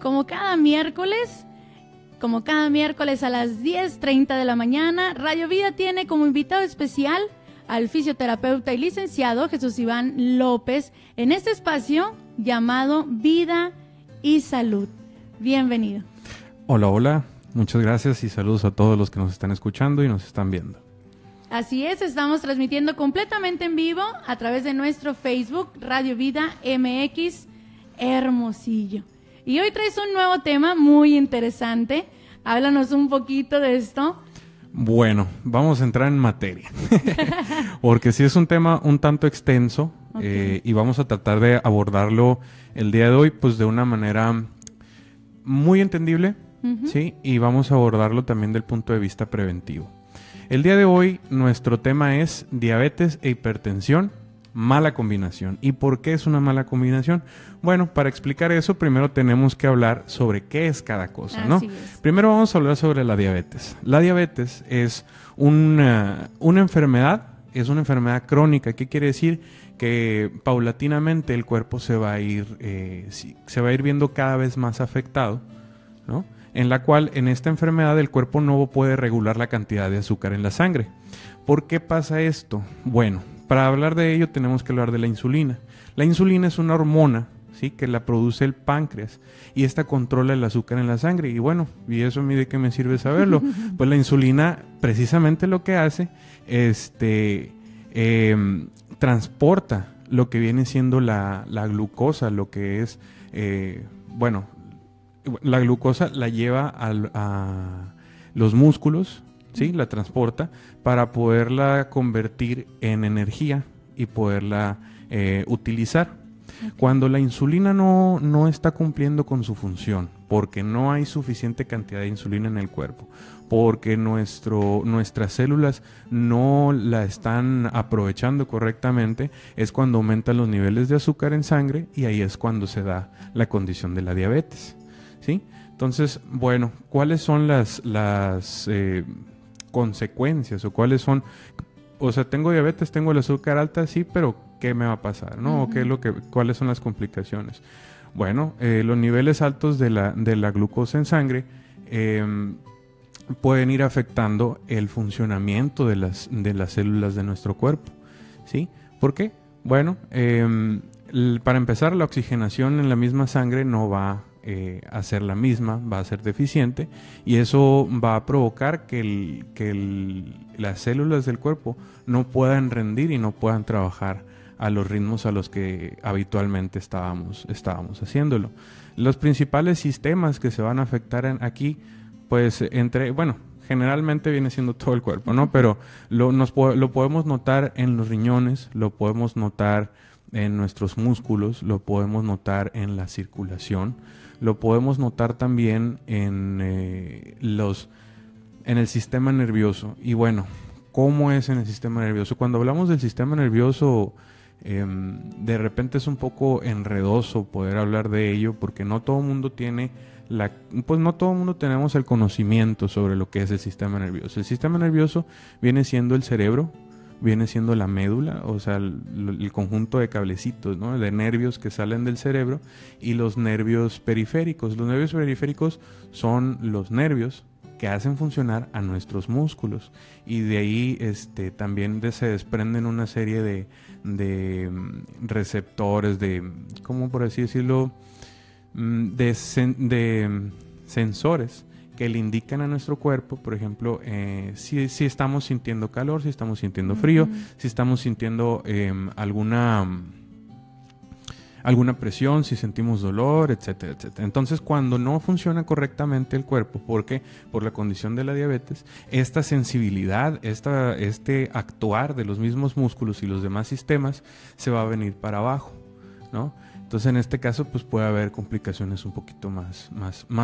Como cada miércoles a las 10:30 de la mañana, Radio Vida tiene como invitado especial al fisioterapeuta y licenciado Jesús Iván López en este espacio llamado Vida y Salud. Bienvenido. Hola, hola. Muchas gracias y saludos a todos los que nos están escuchando y nos están viendo. Así es, estamos transmitiendo completamente en vivo a través de nuestro Facebook Radio Vida MX Hermosillo. Y hoy traes un nuevo tema muy interesante. Háblanos un poquito de esto. Bueno, vamos a entrar en materia, porque sí es un tema un tanto extenso, okay. Y vamos a tratar de abordarlo el día de hoy pues de una manera muy entendible, ¿sí? Y vamos a abordarlo también del punto de vista preventivo. El día de hoy nuestro tema es diabetes e hipertensión, mala combinación. ¿Y por qué es una mala combinación? Bueno, para explicar eso, primero tenemos que hablar sobre qué es cada cosa, ¿no? Primero vamos a hablar sobre la diabetes. La diabetes es una enfermedad, es una enfermedad crónica. ¿Qué quiere decir? Que paulatinamente el cuerpo se va a ir viendo cada vez más afectado, ¿no? En la cual, en esta enfermedad, el cuerpo no puede regular la cantidad de azúcar en la sangre. ¿Por qué pasa esto? Bueno, para hablar de ello tenemos que hablar de la insulina. La insulina es una hormona, ¿sí?, que la produce el páncreas y esta controla el azúcar en la sangre. Y bueno, ¿y eso a mí de qué me sirve saberlo? Pues la insulina precisamente lo que hace, transporta lo que viene siendo la glucosa, lo que es, la glucosa la lleva a los músculos, ¿sí? La transporta para poderla convertir en energía y poderla utilizar. Okay. Cuando la insulina no está cumpliendo con su función, porque no hay suficiente cantidad de insulina en el cuerpo, porque nuestras células no la están aprovechando correctamente, es cuando aumentan los niveles de azúcar en sangre y ahí es cuando se da la condición de la diabetes, ¿sí? Entonces, bueno, ¿cuáles son las consecuencias o cuáles son? O sea, tengo diabetes, tengo el azúcar alta, sí, pero ¿qué me va a pasar, no? ¿O cuáles son las complicaciones? Bueno, los niveles altos de la glucosa en sangre pueden ir afectando el funcionamiento de las células de nuestro cuerpo, ¿sí? ¿Por qué? Bueno, para empezar, la oxigenación en la misma sangre no va a ser la misma, va a ser deficiente y eso va a provocar que las células del cuerpo no puedan rendir y no puedan trabajar a los ritmos a los que habitualmente estábamos haciéndolo. Los principales sistemas que se van a afectar aquí, pues generalmente viene siendo todo el cuerpo, ¿no? Pero lo podemos notar en los riñones, lo podemos notar en nuestros músculos, lo podemos notar en la circulación, lo podemos notar también en el sistema nervioso. Y bueno, ¿cómo es en el sistema nervioso? Cuando hablamos del sistema nervioso, de repente es un poco enredoso poder hablar de ello, porque no todo el mundo tiene no todo el mundo tenemos el conocimiento sobre lo que es el sistema nervioso. El sistema nervioso viene siendo el cerebro, viene siendo la médula, o sea, el conjunto de cablecitos, ¿no?, de nervios que salen del cerebro, y los nervios periféricos. Los nervios periféricos son los nervios que hacen funcionar a nuestros músculos, y de ahí también se desprenden una serie de receptores, ¿cómo por así decirlo?, de sensores que le indican a nuestro cuerpo, por ejemplo, si estamos sintiendo calor, si estamos sintiendo frío, si estamos sintiendo alguna presión, si sentimos dolor, etcétera, etcétera. Entonces, cuando no funciona correctamente el cuerpo, porque por la condición de la diabetes, esta sensibilidad, este actuar de los mismos músculos y los demás sistemas se va a venir para abajo, ¿no? Entonces, en este caso, pues puede haber complicaciones un poquito más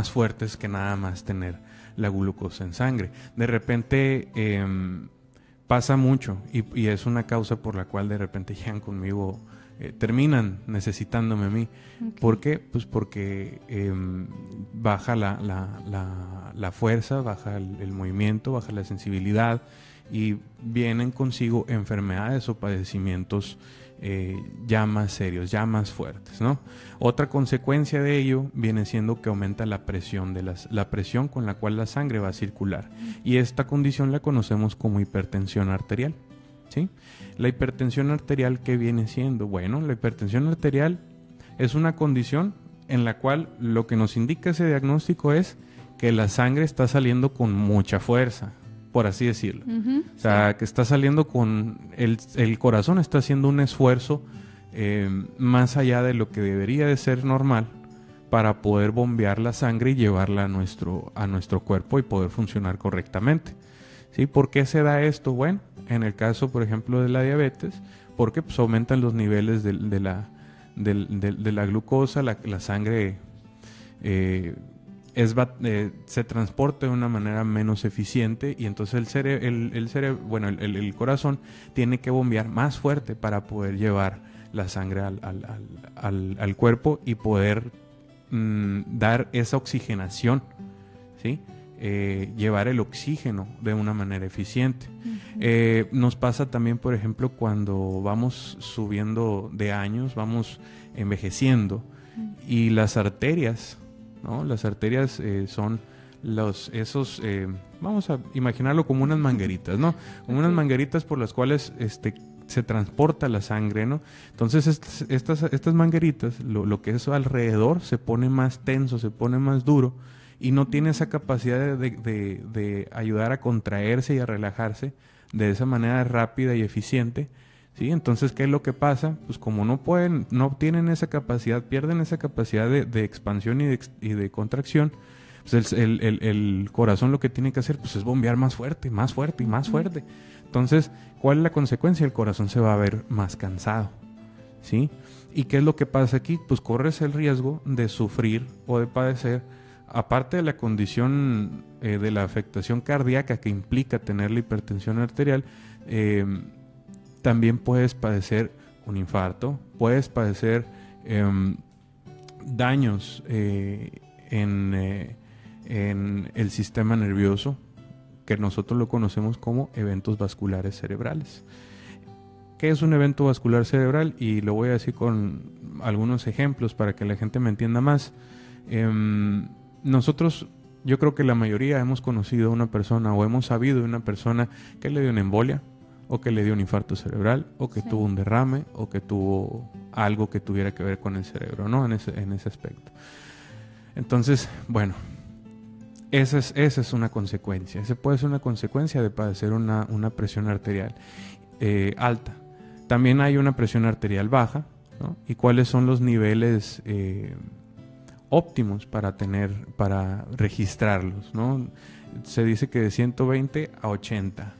fuertes que nada más tener la glucosa en sangre. De repente pasa mucho y es una causa por la cual de repente llegan conmigo, terminan necesitándome a mí. Okay. ¿Por qué? Pues porque baja la fuerza, baja el movimiento, baja la sensibilidad, y vienen consigo enfermedades o padecimientos ya más serios, ya más fuertes, ¿no? Otra consecuencia de ello viene siendo que aumenta la presión la presión con la cual la sangre va a circular, y esta condición la conocemos como hipertensión arterial, ¿sí? La hipertensión arterial, ¿qué viene siendo? Bueno, la hipertensión arterial es una condición en la cual lo que nos indica ese diagnóstico es que la sangre está saliendo con mucha fuerza, por así decirlo. O sea, que está saliendo con... El corazón está haciendo un esfuerzo más allá de lo que debería de ser normal para poder bombear la sangre y llevarla a nuestro cuerpo y poder funcionar correctamente, ¿sí? ¿Por qué se da esto? Bueno, en el caso, por ejemplo, de la diabetes, porque pues, aumentan los niveles de la glucosa, la sangre se transporta de una manera menos eficiente, y entonces el corazón tiene que bombear más fuerte para poder llevar la sangre al cuerpo y poder dar esa oxigenación, ¿sí? Llevar el oxígeno de una manera eficiente. Nos pasa también, por ejemplo, cuando vamos subiendo de años, vamos envejeciendo, y las arterias, ¿no? Las arterias son vamos a imaginarlo como unas mangueritas, ¿no? Como unas mangueritas por las cuales se transporta la sangre, ¿no? Entonces estas mangueritas, lo que es alrededor se pone más tenso, se pone más duro, y no tiene esa capacidad de ayudar a contraerse y a relajarse de esa manera rápida y eficiente, ¿sí? Entonces, ¿qué es lo que pasa? Pues como no tienen esa capacidad, pierden esa capacidad de expansión y de contracción, pues el corazón lo que tiene que hacer pues es bombear más fuerte y más fuerte. Entonces, ¿cuál es la consecuencia? El corazón se va a ver más cansado, ¿sí? ¿Y qué es lo que pasa aquí? Pues corres el riesgo de sufrir o de padecer, aparte de la condición de la afectación cardíaca que implica tener la hipertensión arterial, también puedes padecer un infarto, puedes padecer daños en el sistema nervioso, que nosotros lo conocemos como eventos vasculares cerebrales. ¿Qué es un evento vascular cerebral? Y lo voy a decir con algunos ejemplos para que la gente me entienda más. Nosotros, yo creo que la mayoría hemos conocido a una persona o hemos sabido de una persona que le dio una embolia, o que le dio un infarto cerebral, o que tuvo un derrame, o que tuvo algo que tuviera que ver con el cerebro, ¿no? En ese aspecto. Entonces, bueno, esa es una consecuencia. Esa puede ser una consecuencia de padecer una presión arterial alta. También hay una presión arterial baja, ¿no? ¿Y cuáles son los niveles óptimos para registrarlos, ¿no? Se dice que de 120 a 80.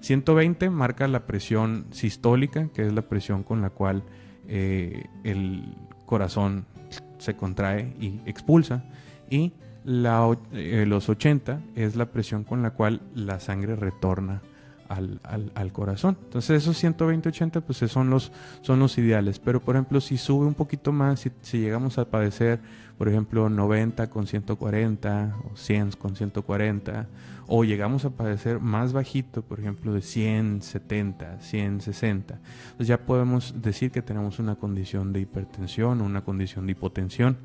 120 marca la presión sistólica, que es la presión con la cual el corazón se contrae y expulsa, y los 80 es la presión con la cual la sangre retorna al corazón. Entonces esos 120-80 pues son los ideales, pero por ejemplo si sube un poquito más, si llegamos a padecer por ejemplo 90 con 140 o 100 con 140, o llegamos a padecer más bajito, por ejemplo de 170, 160, pues ya podemos decir que tenemos una condición de hipertensión o una condición de hipotensión.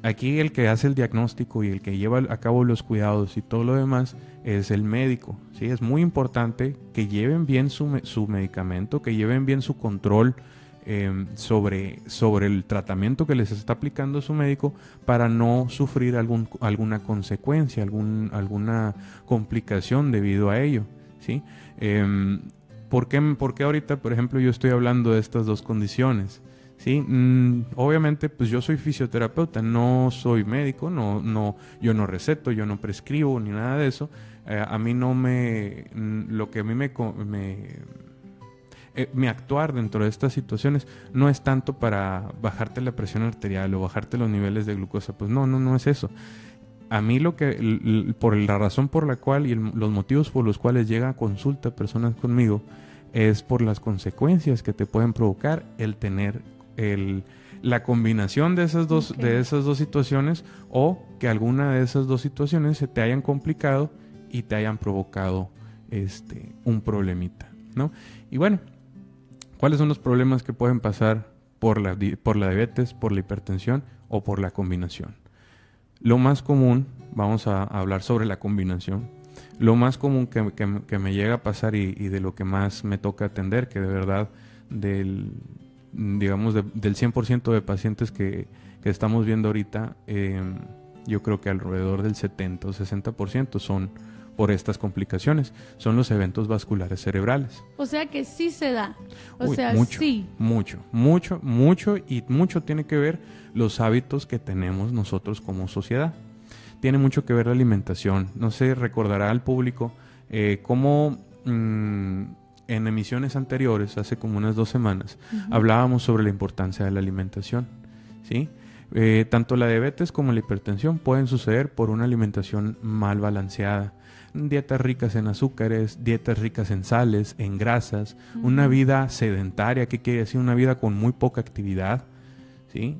Aquí el que hace el diagnóstico y el que lleva a cabo los cuidados y todo lo demás es el médico, ¿sí? Es muy importante que lleven bien su medicamento, que lleven bien su control sobre el tratamiento que les está aplicando su médico, para no sufrir alguna consecuencia, alguna complicación debido a ello, ¿sí? ¿Por qué ahorita, por ejemplo, yo estoy hablando de estas dos condiciones? Sí, obviamente pues yo soy fisioterapeuta, no soy médico, yo no receto, yo no prescribo ni nada de eso. A mí lo que a mí mi actuar dentro de estas situaciones no es tanto para bajarte la presión arterial o bajarte los niveles de glucosa, pues no es eso. A mí por la razón por la cual y los motivos por los cuales llegan a consulta personas conmigo es por las consecuencias que te pueden provocar el tener la combinación de esas dos situaciones, o que alguna de esas dos situaciones se te hayan complicado y te hayan provocado un problemita, ¿no? Y bueno, ¿cuáles son los problemas que pueden pasar por la diabetes, por la hipertensión o por la combinación? Lo más común, vamos a hablar sobre la combinación, lo más común que me llega a pasar y de lo que más me toca atender, que de verdad del 100% de pacientes que estamos viendo ahorita, yo creo que alrededor del 70 o 60% son por estas complicaciones, son los eventos vasculares cerebrales. O sea que sí se da. Mucho, sí. Mucho, y mucho tiene que ver los hábitos que tenemos nosotros como sociedad. Tiene mucho que ver la alimentación. No sé, recordará al público cómo en emisiones anteriores, hace como unas 2 semanas, hablábamos sobre la importancia de la alimentación, ¿sí? Tanto la diabetes como la hipertensión pueden suceder por una alimentación mal balanceada. Dietas ricas en azúcares, dietas ricas en sales, en grasas, una vida sedentaria, que quiere decir una vida con muy poca actividad, ¿sí?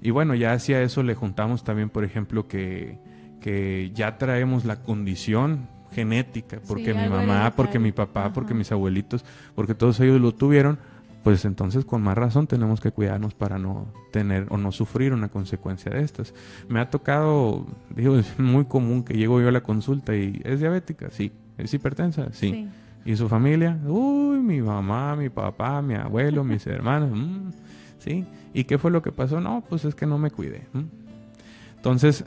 Y bueno, ya hacia eso le juntamos también, por ejemplo, que ya traemos la condición genética, porque mi mamá, porque mi papá, porque mis abuelitos, porque todos ellos lo tuvieron, pues entonces con más razón tenemos que cuidarnos para no tener o no sufrir una consecuencia de estas. Me ha tocado, digo, es muy común que llego yo a la consulta y ¿es diabética? Sí. ¿Es hipertensa? Sí. ¿Y su familia? Uy, mi mamá, mi papá, mi abuelo, mis hermanos. ¿Sí? ¿Y qué fue lo que pasó? No, pues es que no me cuidé. Entonces,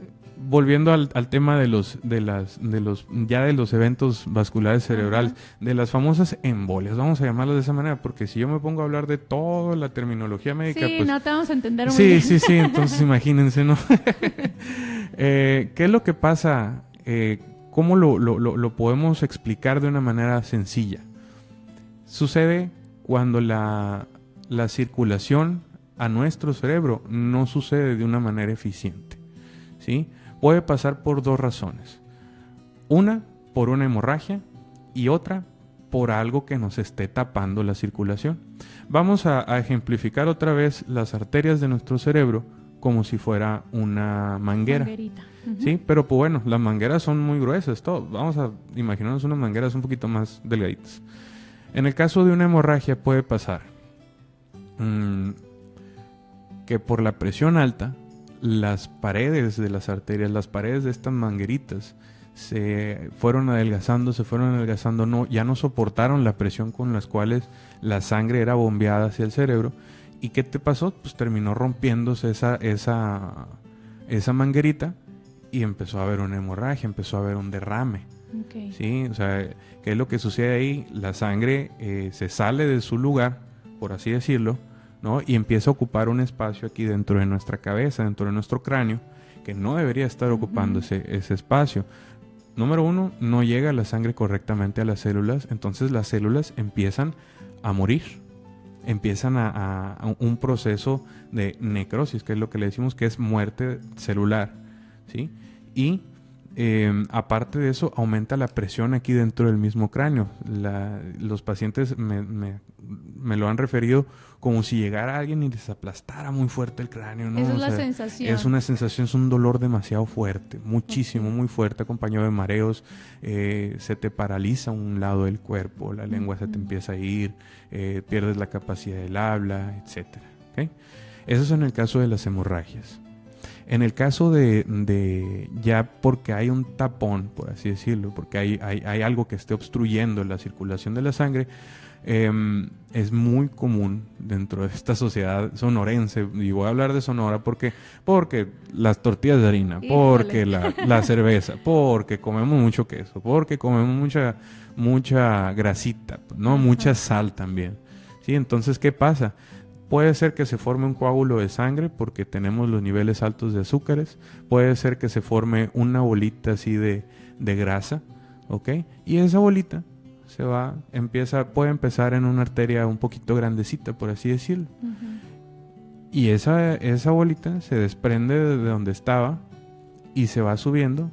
volviendo al tema de los eventos vasculares cerebrales, de las famosas embolias, vamos a llamarlas de esa manera, porque si yo me pongo a hablar de toda la terminología médica, sí, pues no te vamos a entender muy bien. Sí, entonces imagínense, ¿no? ¿Qué es lo que pasa? ¿Cómo lo podemos explicar de una manera sencilla? Sucede cuando la circulación a nuestro cerebro no sucede de una manera eficiente, ¿sí? Puede pasar por 2 razones. Una, por una hemorragia, y otra, por algo que nos esté tapando la circulación. Vamos a ejemplificar otra vez las arterias de nuestro cerebro como si fuera una manguera. Sí, pero pues bueno, las mangueras son muy gruesas, todo. Vamos a imaginarnos unas mangueras un poquito más delgaditas. En el caso de una hemorragia puede pasar que por la presión alta, las paredes de las arterias, las paredes de estas mangueritas se fueron adelgazando, ya no soportaron la presión con las cuales la sangre era bombeada hacia el cerebro. ¿Y qué te pasó? Pues terminó rompiéndose esa manguerita y empezó a haber una hemorragia, empezó a haber un derrame. Okay. ¿Sí? O sea, ¿qué es lo que sucede ahí? La sangre se sale de su lugar, por así decirlo, ¿no? Y empieza a ocupar un espacio aquí dentro de nuestra cabeza, dentro de nuestro cráneo, que no debería estar ocupando ese espacio. Número 1, no llega la sangre correctamente a las células, entonces las células empiezan a morir, empiezan a un proceso de necrosis, que es lo que le decimos que es muerte celular, ¿sí? Y aparte de eso, aumenta la presión aquí dentro del mismo cráneo. Los pacientes me lo han referido como si llegara alguien y les aplastara muy fuerte el cráneo, ¿no? Esa es la sensación. Es una sensación, es un dolor demasiado fuerte, muchísimo, muy fuerte, acompañado de mareos. Se te paraliza un lado del cuerpo, la lengua se te empieza a ir, pierdes la capacidad del habla, etcétera. ¿Okay? Eso es en el caso de las hemorragias. En el caso de ya porque hay un tapón, por así decirlo, porque hay algo que esté obstruyendo la circulación de la sangre, es muy común dentro de esta sociedad sonorense, y voy a hablar de Sonora porque las tortillas de harina, porque la cerveza, porque comemos mucho queso, porque comemos mucha grasita, ¿no? Mucha sal también, ¿sí? Entonces, ¿qué pasa? Puede ser que se forme un coágulo de sangre porque tenemos los niveles altos de azúcares. Puede ser que se forme una bolita así de grasa, ¿ok? Y esa bolita puede empezar en una arteria un poquito grandecita, por así decirlo. Y esa bolita se desprende de donde estaba y se va subiendo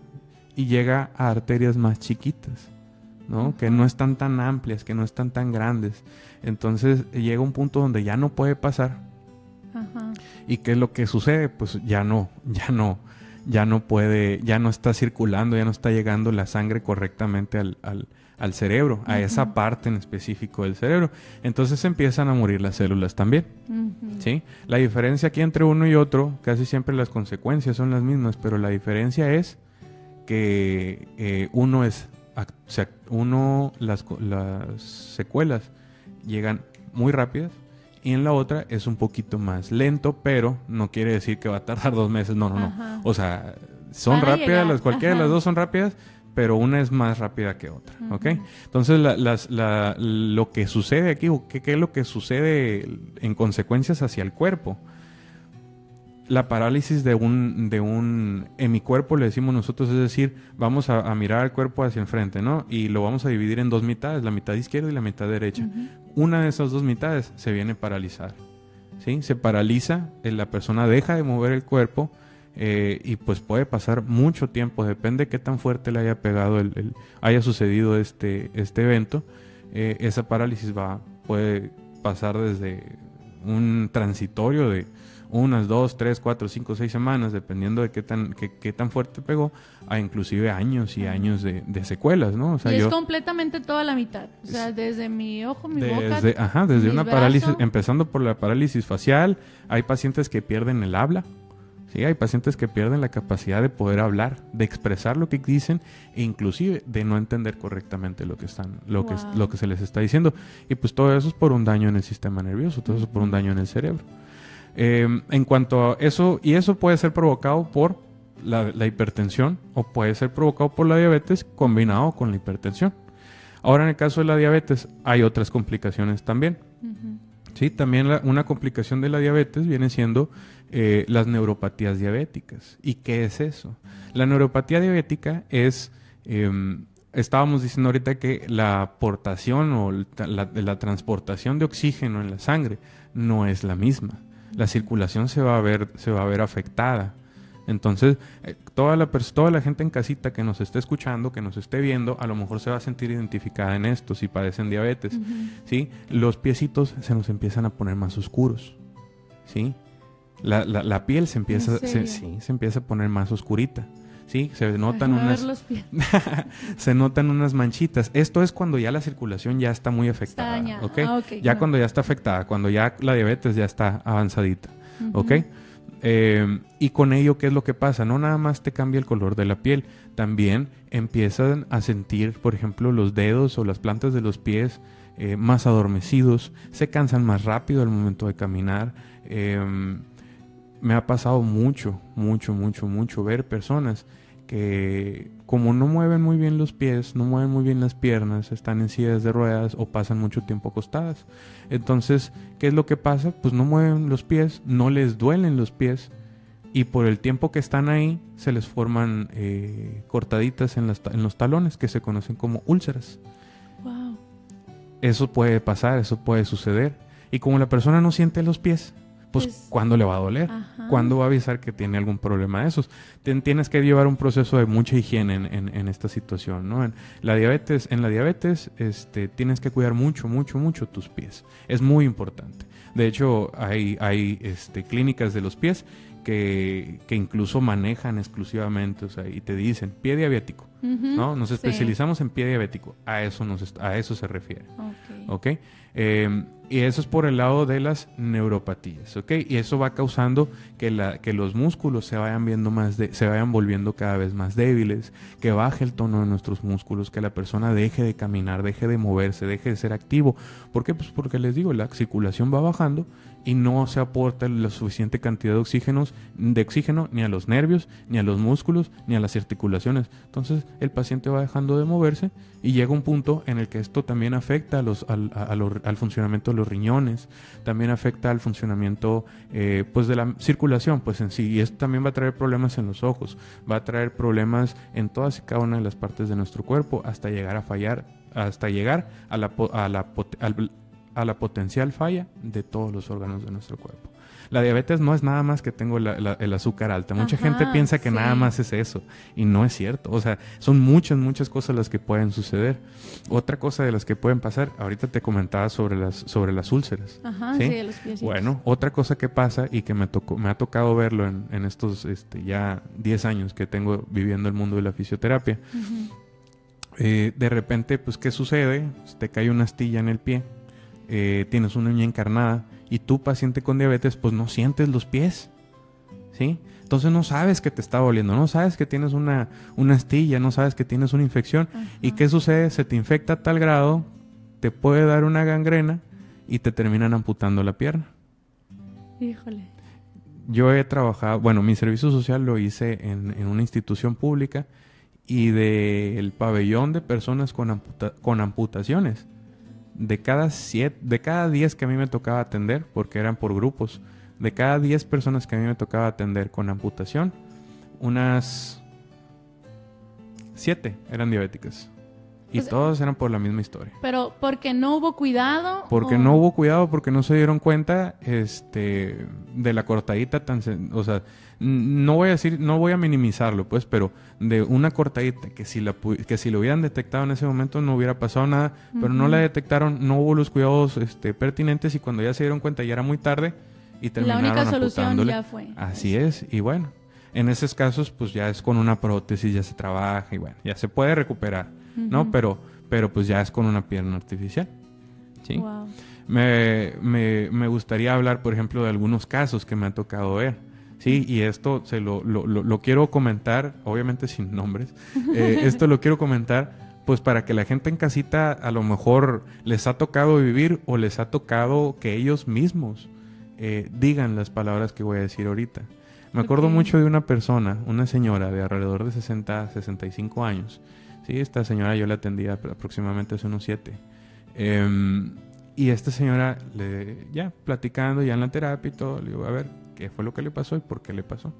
y llega a arterias más chiquitas, ¿no? Que no están tan amplias, que no están tan grandes. Entonces llega un punto donde ya no puede pasar. ¿Y qué es lo que sucede? Pues ya no ya no está circulando, ya no está llegando la sangre correctamente al cerebro, a esa parte en específico del cerebro. Entonces empiezan a morir las células también. ¿Sí? La diferencia aquí entre uno y otro, casi siempre las consecuencias son las mismas, pero la diferencia es que las secuelas llegan muy rápidas y en la otra es un poquito más lento, pero no quiere decir que va a tardar 2 meses. No. O sea, son rápidas, cualquiera de las dos son rápidas, pero una es más rápida que otra, ¿ok? Entonces, lo que sucede aquí, ¿qué es lo que sucede en consecuencias hacia el cuerpo? La parálisis en mi cuerpo le decimos nosotros, es decir, vamos a mirar al cuerpo hacia el frente, ¿no? Y lo vamos a dividir en 2 mitades, la mitad izquierda y la mitad derecha. Una de esas 2 mitades se viene a paralizar, ¿sí? Se paraliza, la persona deja de mover el cuerpo, y pues puede pasar mucho tiempo, depende de qué tan fuerte le haya pegado haya sucedido este evento. Esa parálisis puede pasar desde un transitorio de unas 2, 3, 4, 5, 6 semanas, dependiendo de qué tan fuerte pegó, a inclusive años y años de secuelas, ¿no? O sea, y es completamente toda la mitad, o sea, desde mi ojo, mi boca, desde una parálisis, empezando por la parálisis facial. Hay pacientes que pierden el habla. Sí, hay pacientes que pierden la capacidad de poder hablar, de expresar lo que dicen e inclusive de no entender correctamente lo que se les está diciendo. Y pues todo eso es por un daño en el sistema nervioso, todo eso es por un daño en el cerebro. En cuanto a eso, y eso puede ser provocado por la hipertensión o puede ser provocado por la diabetes combinado con la hipertensión. Ahora, en el caso de la diabetes hay otras complicaciones también. Sí, también una complicación de la diabetes viene siendo las neuropatías diabéticas. ¿Y qué es eso? La neuropatía diabética es, estábamos diciendo ahorita que la aportación o la transportación de oxígeno en la sangre no es la misma. La circulación se va a ver afectada. Entonces, toda la gente en casita que nos esté escuchando, que nos esté viendo, a lo mejor se va a sentir identificada en esto si padecen diabetes, ¿sí? Los piecitos se nos empiezan a poner más oscuros, ¿sí? La piel se empieza a poner más oscurita, ¿sí? Se notan se notan unas manchitas. Esto es cuando ya la circulación ya está muy afectada, ¿ok? Ya cuando ya está afectada, cuando ya la diabetes ya está avanzadita, ¿ok? Y con ello, ¿qué es lo que pasa? No nada más te cambia el color de la piel, también empiezan a sentir, por ejemplo, los dedos o las plantas de los pies más adormecidos, se cansan más rápido al momento de caminar. Me ha pasado mucho ver personas que, como no mueven muy bien los pies, no mueven muy bien las piernas, están en sillas de ruedas o pasan mucho tiempo acostadas. Entonces, ¿qué es lo que pasa? Pues no mueven los pies, no les duelen los pies y por el tiempo que están ahí se les forman cortaditas en los talones que se conocen como úlceras. Wow. Eso puede pasar, eso puede suceder. Y como la persona no siente los pies, pues ¿cuándo le va a doler? ¿Cuándo va a avisar que tiene algún problema de esos? Tienes que llevar un proceso de mucha higiene en esta situación, ¿no? En la diabetes tienes que cuidar mucho tus pies. Es muy importante. De hecho, hay clínicas de los pies que incluso manejan exclusivamente, o sea, y te dicen pie diabético, ¿no? Nos especializamos en pie diabético. A eso se refiere. ¿Ok? Y eso es por el lado de las neuropatías, ¿ok? Y eso va causando que los músculos se vayan volviendo cada vez más débiles, que baje el tono de nuestros músculos, que la persona deje de caminar, deje de moverse, deje de ser activo. ¿Por qué? Pues porque les digo, la circulación va bajando y no se aporta la suficiente cantidad de oxígeno ni a los nervios, ni a los músculos, ni a las articulaciones. Entonces el paciente va dejando de moverse y llega un punto en el que esto también afecta al funcionamiento de los riñones, también afecta al funcionamiento pues de la circulación pues en sí, y esto también va a traer problemas en los ojos, va a traer problemas en todas y cada una de las partes de nuestro cuerpo hasta llegar a fallar, hasta llegar a la potencial falla de todos los órganos de nuestro cuerpo. la diabetes no es nada más que tengo el azúcar alta. Mucha Ajá, gente piensa que sí. nada más es eso y no es cierto. O sea, son muchas cosas las que pueden suceder. Otra cosa de las que pueden pasar, ahorita te comentaba sobre las úlceras. Ajá, ¿sí? sí, de los piecitos. Bueno, otra cosa que pasa y que me ha tocado verlo en estos ya 10 años que tengo viviendo el mundo de la fisioterapia. Ujú. De repente, pues, ¿qué sucede? Te cae una astilla en el pie, tienes una uña encarnada y tú, paciente con diabetes, pues no sientes los pies, ¿sí? Entonces no sabes que te está doliendo, no sabes que tienes una astilla, no sabes que tienes una infección. Ajá. ¿Y qué sucede? Se te infecta a tal grado, te puede dar una gangrena y te terminan amputando la pierna. Híjole. Yo he trabajado, bueno, mi servicio social lo hice en una institución pública y del pabellón de personas con amputaciones, de cada 10 que a mí me tocaba atender, porque eran por grupos, de cada 10 personas que a mí me tocaba atender con amputación, unas 7 eran diabéticas. Y Pues, todas eran por la misma historia. Pero porque no hubo cuidado. Porque no hubo cuidado, porque no se dieron cuenta de la cortadita o sea, no voy a minimizarlo, pues, pero de una cortadita que si lo hubieran detectado en ese momento no hubiera pasado nada, pero no la detectaron, no hubo los cuidados pertinentes y cuando ya se dieron cuenta ya era muy tarde y La terminaron única solución amputándole. ya fue. Así es, y bueno, en esos casos pues ya es con una prótesis, ya se trabaja y bueno, ya se puede recuperar, ¿no? Pero pues ya es con una pierna artificial, ¿sí? Wow. Me gustaría hablar, por ejemplo, de algunos casos que me ha tocado ver, ¿sí? Y esto lo quiero comentar, obviamente sin nombres, esto lo quiero comentar pues para que la gente en casita a lo mejor les ha tocado vivir o les ha tocado que ellos mismos digan las palabras que voy a decir ahorita. Me acuerdo mucho de una persona, una señora de alrededor de 60, 65 años. Sí, esta señora yo la atendía aproximadamente hace unos 7. Y esta señora, ya platicando ya en la terapia y todo, le digo, a ver, ¿qué fue lo que le pasó y por qué le pasó?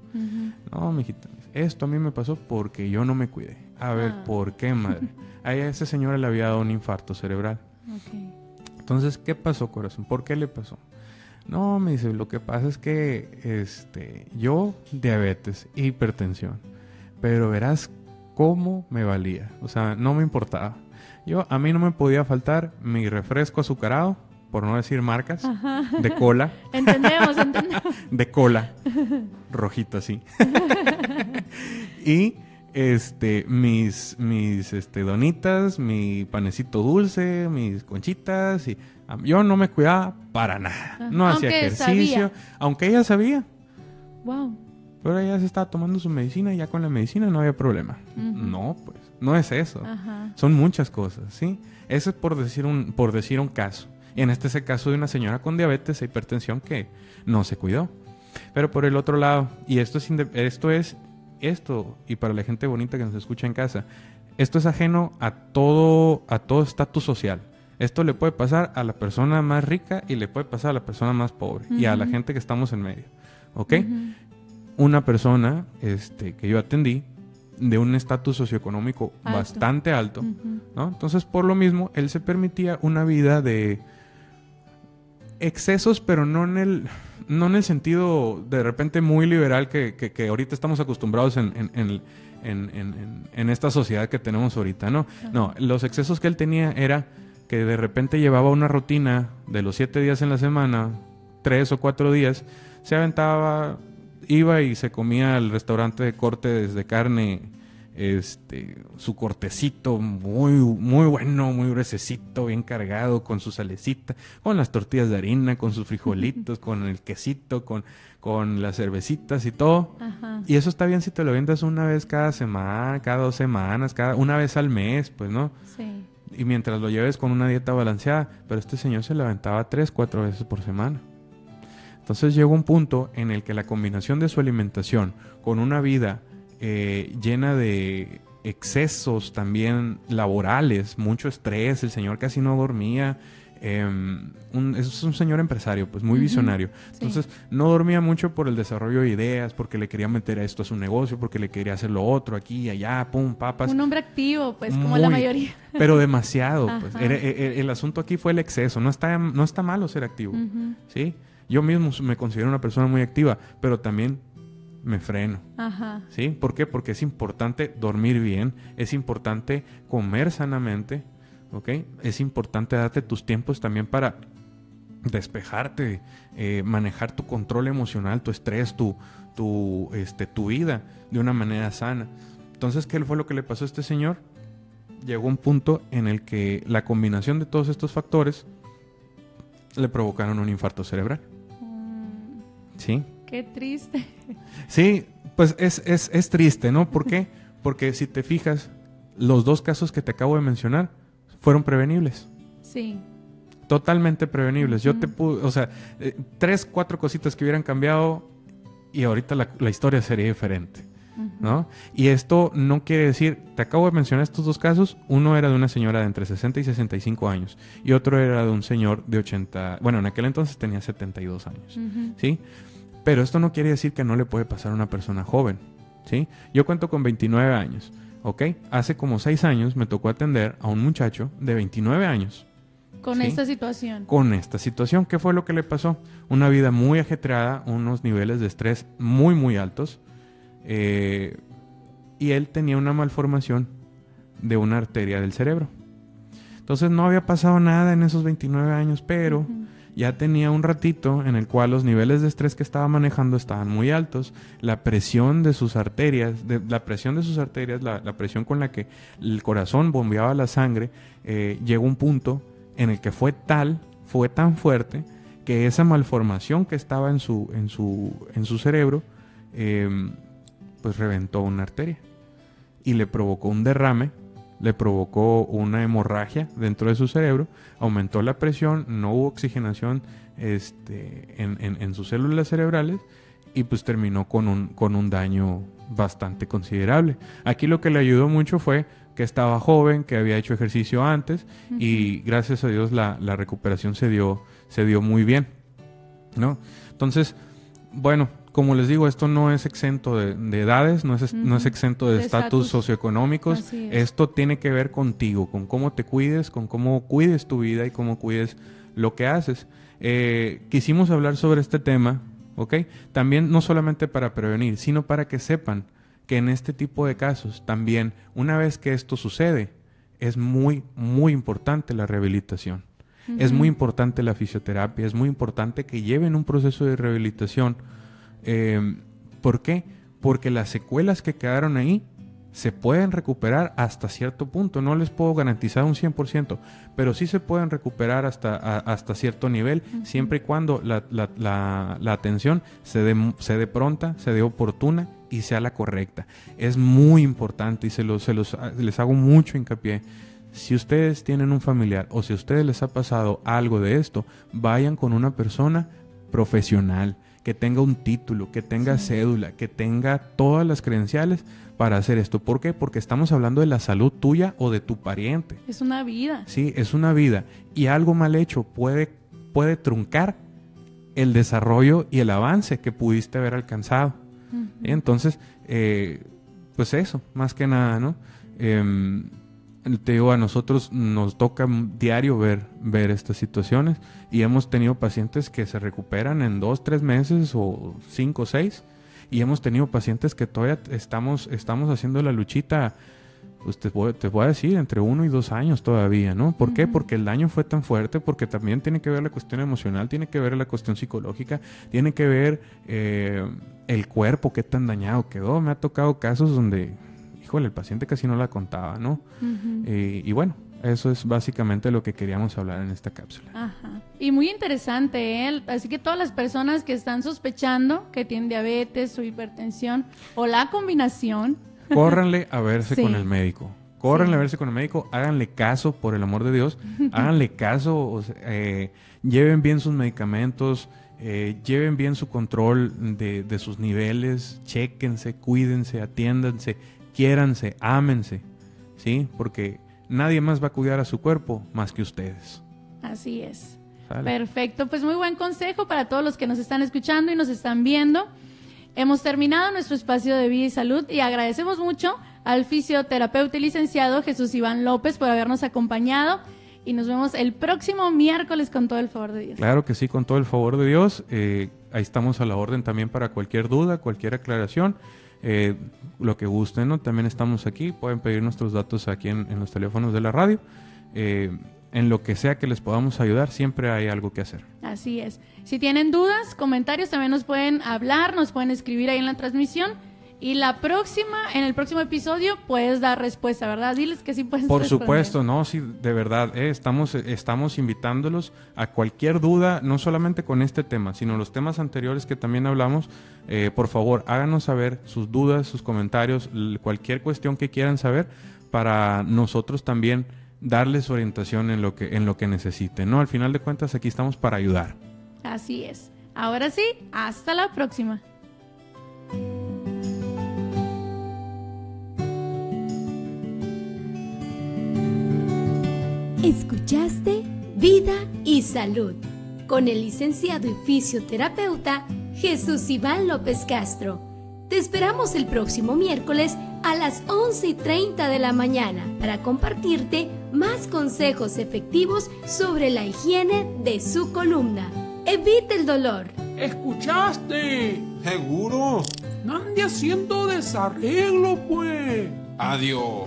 No, mijita, esto a mí me pasó porque yo no me cuidé. A ver, ¿por qué, madre? A esa señora le había dado un infarto cerebral. Okay. Entonces, ¿qué pasó, corazón? ¿Por qué le pasó? No, me dice, lo que pasa es que yo diabetes, hipertensión, pero verás cómo me valía, o sea, no me importaba. A mí no me podía faltar mi refresco azucarado, por no decir marcas, de cola. Entendemos. De cola, rojito así. Y mis donitas, mi panecito dulce, mis conchitas y yo no me cuidaba para nada. No hacía ejercicio, aunque ella sabía. Wow. Pero ella se estaba tomando su medicina y ya con la medicina no había problema. No, pues, no es eso. Son muchas cosas, ¿sí? Eso es por decir un caso. Y en este es el caso de una señora con diabetes e hipertensión que no se cuidó. Pero por el otro lado, y esto, y para la gente bonita que nos escucha en casa, esto es ajeno a todo estatus social. Esto le puede pasar a la persona más rica y le puede pasar a la persona más pobre y a la gente que estamos en medio, ¿ok? Una persona que yo atendí de un estatus socioeconómico bastante alto, ¿no? Entonces, por lo mismo, él se permitía una vida de excesos, pero no en el sentido de repente muy liberal que ahorita estamos acostumbrados en esta sociedad que tenemos ahorita, ¿no? No, los excesos que él tenía era que de repente llevaba una rutina de los 7 días en la semana, 3 o 4 días, se aventaba, iba y se comía al restaurante de cortes de carne, su cortecito muy, muy bueno, muy gruesecito, bien cargado, con su salecita, con las tortillas de harina, con sus frijolitos, con el quesito, con las cervecitas y todo. Y eso está bien si te lo vendas una vez cada semana, cada 2 semanas, una vez al mes, pues, ¿no? Sí. Y mientras lo lleves con una dieta balanceada, pero este señor se levantaba 3, 4 veces por semana. Entonces llegó un punto en el que la combinación de su alimentación con una vida llena de excesos también laborales, mucho estrés, el señor casi no dormía, es un señor empresario, pues muy visionario. Entonces no dormía mucho por el desarrollo de ideas, porque le quería meter a esto a su negocio, porque le quería hacer lo otro, aquí y allá, pum, papas. Un hombre activo, pues, como la mayoría. Pero demasiado, pues. El asunto aquí fue el exceso. No está malo ser activo, ¿sí? Yo mismo me considero una persona muy activa, pero también me freno. Ajá. ¿Sí? ¿Por qué? Porque es importante dormir bien, es importante comer sanamente, ¿ok? Es importante darte tus tiempos también para despejarte, manejar tu control emocional, tu estrés, tu vida de una manera sana. Entonces, ¿qué fue lo que le pasó a este señor? Llegó un punto en el que la combinación de todos estos factores le provocaron un infarto cerebral. ¿Sí? Qué triste. Sí, pues es triste, ¿no? ¿Por qué? Porque si te fijas, los dos casos que te acabo de mencionar fueron prevenibles. Sí. Totalmente prevenibles. Yo te pude, o sea, 3, 4 cositas que hubieran cambiado y ahorita la historia sería diferente, ¿no? Y esto no quiere decir, te acabo de mencionar estos dos casos, uno era de una señora de entre 60 y 65 años y otro era de un señor de 80, bueno, en aquel entonces tenía 72 años, ¿sí? Pero esto no quiere decir que no le puede pasar a una persona joven, ¿sí? Yo cuento con 29 años, ¿ok? Hace como 6 años me tocó atender a un muchacho de 29 años. Con ¿sí? esta situación. Con esta situación. ¿Qué fue lo que le pasó? Una vida muy ajetreada, unos niveles de estrés muy, muy altos. Y él tenía una malformación de una arteria del cerebro. Entonces no había pasado nada en esos 29 años, pero ya tenía un ratito en el cual los niveles de estrés que estaba manejando estaban muy altos. La presión de sus arterias, la presión con la que el corazón bombeaba la sangre, llegó a un punto en el que fue tan fuerte que esa malformación que estaba en su cerebro pues reventó una arteria y le provocó un derrame, le provocó una hemorragia dentro de su cerebro, aumentó la presión, no hubo oxigenación en sus células cerebrales y pues terminó con un daño bastante considerable. Aquí lo que le ayudó mucho fue que estaba joven, que había hecho ejercicio antes y gracias a Dios la recuperación se dio muy bien, ¿no? Entonces, bueno, como les digo, esto no es exento de edades, no es exento de estatus socioeconómicos. Esto tiene que ver contigo, con cómo te cuides, con cómo cuides tu vida y cómo cuides lo que haces. Quisimos hablar sobre este tema, ¿ok? También no solamente para prevenir, sino para que sepan que en este tipo de casos también, una vez que esto sucede, es muy, muy importante la rehabilitación. Es muy importante la fisioterapia, es muy importante que lleven un proceso de rehabilitación. ¿Por qué? Porque las secuelas que quedaron ahí se pueden recuperar hasta cierto punto. No les puedo garantizar un 100%, pero sí se pueden recuperar hasta cierto nivel, siempre y cuando la atención se dé pronta, se dé oportuna y sea la correcta. Es muy importante y les hago mucho hincapié. Si ustedes tienen un familiar o si a ustedes les ha pasado algo de esto, vayan con una persona profesional, que tenga un título, que tenga cédula, que tenga todas las credenciales para hacer esto. ¿Por qué? Porque estamos hablando de la salud tuya o de tu pariente. Es una vida. Sí, es una vida. Y algo mal hecho puede truncar el desarrollo y el avance que pudiste haber alcanzado. Entonces, pues eso, más que nada, ¿no? Te digo, a nosotros nos toca diario ver estas situaciones y hemos tenido pacientes que se recuperan en 2, 3 meses o 5, 6 y hemos tenido pacientes que todavía estamos haciendo la luchita, pues te voy a decir, entre 1 y 2 años todavía, ¿no? ¿Por qué? Porque el daño fue tan fuerte, porque también tiene que ver la cuestión emocional, tiene que ver la cuestión psicológica, tiene que ver el cuerpo, qué tan dañado quedó. Me ha tocado casos donde... el paciente casi no la contaba, ¿no? Y bueno, eso es básicamente lo que queríamos hablar en esta cápsula. Ajá. Y muy interesante, ¿eh? Así que todas las personas que están sospechando que tienen diabetes o hipertensión o la combinación... Córranle a verse con el médico. Córranle a verse con el médico. Háganle caso, por el amor de Dios. Háganle caso. Lleven bien sus medicamentos. Lleven bien su control de sus niveles. Chéquense, cuídense, atiéndanse. Quiéranse, ámense, ¿sí? Porque nadie más va a cuidar a su cuerpo más que ustedes. Así es. ¿Sale? Perfecto, pues muy buen consejo para todos los que nos están escuchando y nos están viendo. Hemos terminado nuestro espacio de vida y salud y agradecemos mucho al fisioterapeuta y licenciado Jesús Iván López por habernos acompañado y nos vemos el próximo miércoles con todo el favor de Dios. Claro que sí, con todo el favor de Dios. Ahí estamos a la orden también para cualquier duda, cualquier aclaración, lo que gusten, ¿no? También estamos aquí, pueden pedir nuestros datos aquí en los teléfonos de la radio. En lo que sea que les podamos ayudar, siempre hay algo que hacer. Así es. Si tienen dudas, comentarios, también nos pueden hablar, nos pueden escribir ahí en la transmisión. Y en el próximo episodio puedes dar respuesta, ¿verdad? Diles que sí puedes Por responder. supuesto, no, sí, de verdad, estamos invitándolos a cualquier duda, no solamente con este tema, sino los temas anteriores que también hablamos. Por favor, háganos saber sus dudas, sus comentarios, cualquier cuestión que quieran saber, para nosotros también darles orientación en lo que necesiten, ¿no? Al final de cuentas, aquí estamos para ayudar. Así es. Ahora sí, hasta la próxima. Escuchaste Vida y Salud con el licenciado y fisioterapeuta Jesús Iván López Castro. Te esperamos el próximo miércoles a las 11:30 de la mañana para compartirte más consejos efectivos sobre la higiene de su columna. Evita el dolor. ¿Escuchaste? ¿Seguro? No ande haciendo desarreglo, pues. Adiós.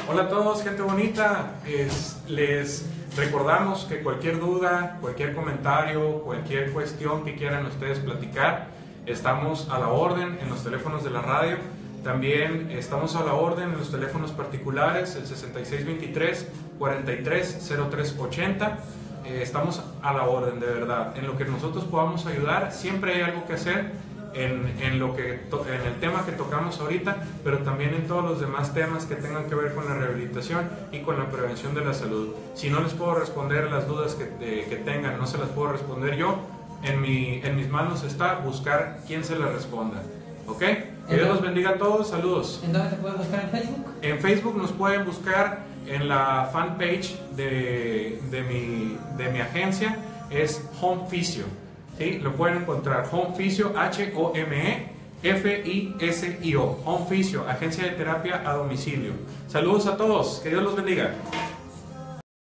Hola a todos, gente bonita. Les recordamos que cualquier duda, cualquier comentario, cualquier cuestión que quieran ustedes platicar, estamos a la orden en los teléfonos de la radio. También estamos a la orden en los teléfonos particulares, el 6623-430380. Estamos a la orden, de verdad. En lo que nosotros podamos ayudar, siempre hay algo que hacer. En el tema que tocamos ahorita, pero también en todos los demás temas que tengan que ver con la rehabilitación y con la prevención de la salud. Si no les puedo responder las dudas que tengan, no se las puedo responder yo, en mis manos está buscar quién se las responda. ¿Ok? Que Dios los bendiga a todos, saludos. ¿En dónde te puedes buscar en Facebook? En Facebook nos pueden buscar en la fanpage de mi agencia, es Home Fisio. ¿Sí? Lo pueden encontrar, Home Fisio, HOMEFISIO, Home Fisio, agencia de terapia a domicilio. Saludos a todos, que Dios los bendiga.